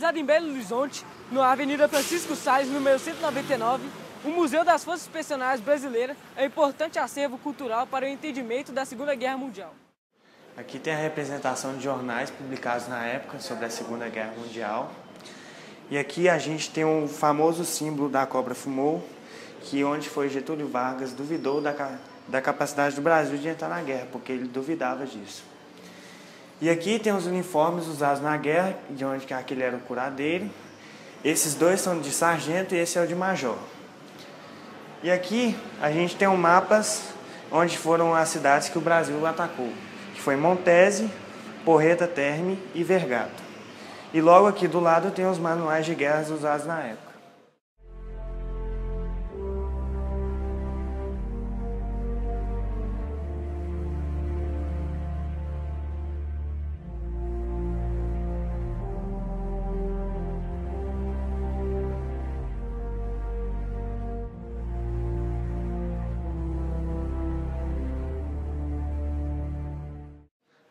localizado em Belo Horizonte, na Avenida Francisco Salles, número 199, o Museu das Forças Expedicionárias Brasileiras é um importante acervo cultural para o entendimento da Segunda Guerra Mundial. Aqui tem a representação de jornais publicados na época sobre a Segunda Guerra Mundial. E aqui a gente tem um famoso símbolo da cobra fumou, que onde foi Getúlio Vargas duvidou da capacidade do Brasil de entrar na guerra, porque ele duvidava disso. E aqui tem os uniformes usados na guerra, de onde que aquele era o curadeiro. Esses dois são de sargento e esse é o de major. E aqui a gente tem mapas onde foram as cidades que o Brasil atacou, que foi Montese, Porreta Terme e Vergato. E logo aqui do lado tem os manuais de guerras usados na época.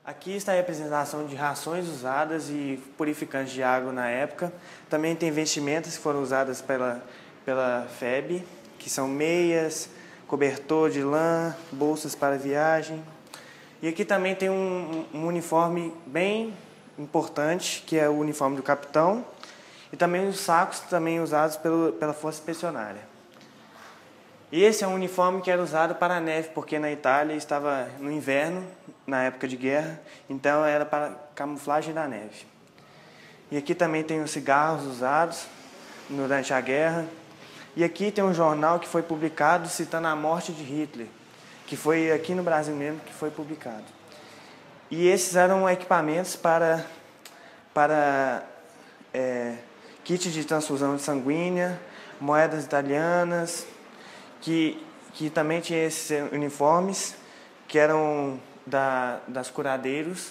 Aqui está a representação de rações usadas e purificantes de água na época. Também tem vestimentas que foram usadas pela FEB, que são meias, cobertor de lã, bolsas para viagem. E aqui também tem um uniforme bem importante, que é o uniforme do capitão, e também os sacos também usados pela Força Expedicionária. E esse é um uniforme que era usado para a neve, porque na Itália estava no inverno, na época de guerra, então era para camuflagem da neve. E aqui também tem os cigarros usados durante a guerra. E aqui tem um jornal que foi publicado citando a morte de Hitler, que foi aqui no Brasil mesmo que foi publicado. E esses eram equipamentos para kit de transfusão sanguínea, moedas italianas, que também tinha esses uniformes, que eram das curadeiros,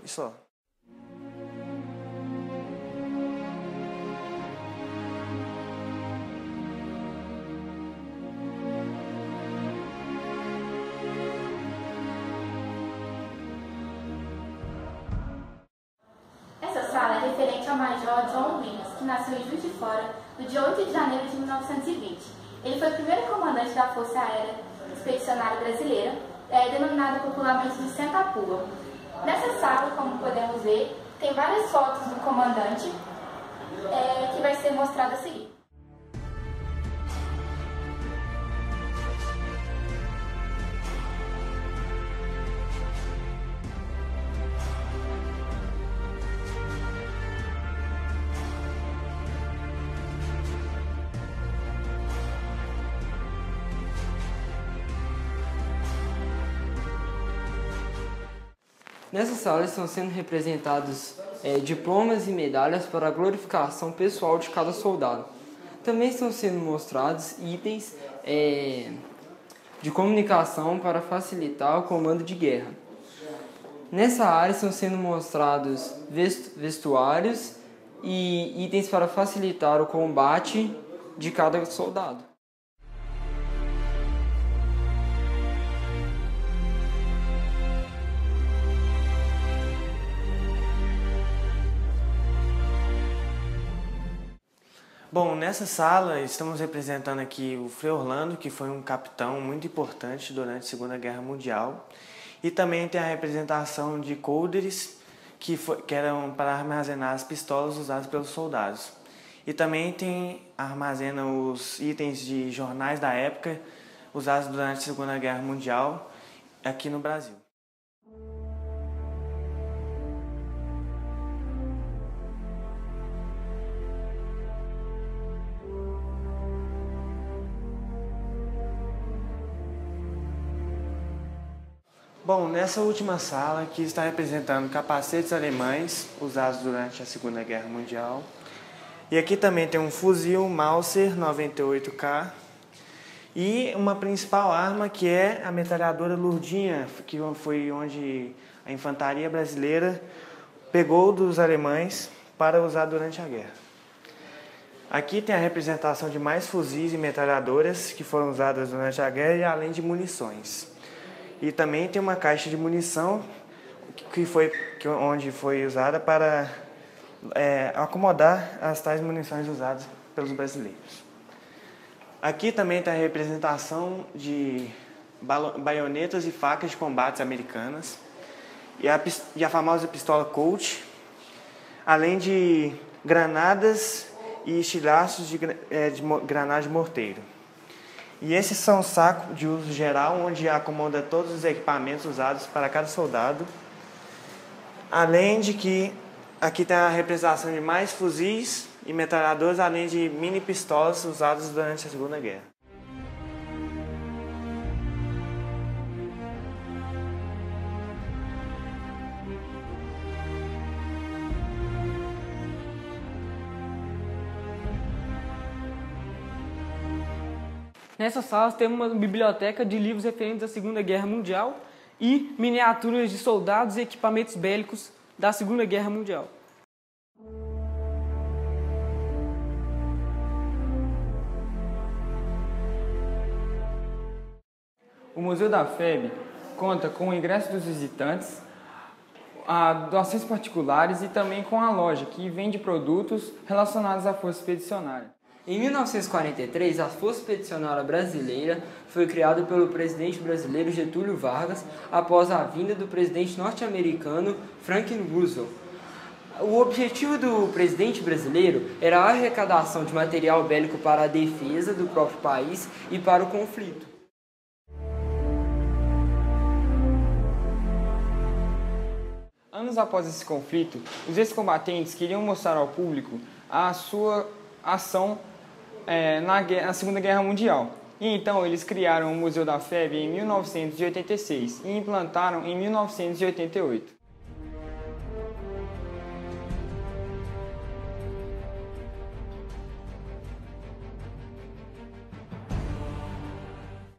e só. Essa sala é referente ao Major John Williams, que nasceu em Juiz de Fora, no dia 8 de janeiro de 1920. Ele foi o primeiro comandante da Força Aérea Expedicionária Brasileira, denominada popularmente de Senta-Pua. Nessa sala, como podemos ver, tem várias fotos do comandante que vai ser mostrada a seguir. Nessa sala estão sendo representados diplomas e medalhas para a glorificação pessoal de cada soldado. Também estão sendo mostrados itens de comunicação para facilitar o comando de guerra. Nessa área estão sendo mostrados vestuários e itens para facilitar o combate de cada soldado. Bom, nessa sala estamos representando aqui o Frei Orlando, que foi um capitão muito importante durante a Segunda Guerra Mundial. E também tem a representação de colders, que eram para armazenar as pistolas usadas pelos soldados. E também armazena os itens de jornais da época usados durante a Segunda Guerra Mundial aqui no Brasil. Bom, nessa última sala aqui está representando capacetes alemães usados durante a Segunda Guerra Mundial. E aqui também tem um fuzil Mauser 98K e uma principal arma que é a metralhadora Lurdinha, que foi onde a infantaria brasileira pegou dos alemães para usar durante a guerra. Aqui tem a representação de mais fuzis e metralhadoras que foram usadas durante a guerra e além de munições. E também tem uma caixa de munição onde foi usada para acomodar as tais munições usadas pelos brasileiros. Aqui também está a representação de baionetas e facas de combate americanas e a famosa pistola Colt, além de granadas e estilhaços de granada de morteiro. E esses são sacos de uso geral, onde acomoda todos os equipamentos usados para cada soldado, além de que aqui tem a representação de mais fuzis e metralhadoras, além de mini pistolas usadas durante a Segunda Guerra. Nessas salas temos uma biblioteca de livros referentes à Segunda Guerra Mundial e miniaturas de soldados e equipamentos bélicos da Segunda Guerra Mundial. O Museu da FEB conta com o ingresso dos visitantes, doações particulares e também com a loja, que vende produtos relacionados à Força Expedicionária. Em 1943, a Força Expedicionária Brasileira foi criada pelo presidente brasileiro Getúlio Vargas após a vinda do presidente norte-americano Franklin Roosevelt. O objetivo do presidente brasileiro era a arrecadação de material bélico para a defesa do próprio país e para o conflito. Anos após esse conflito, os ex-combatentes queriam mostrar ao público a sua ação na Segunda Guerra Mundial. E então eles criaram o Museu da FEB em 1986 e implantaram em 1988.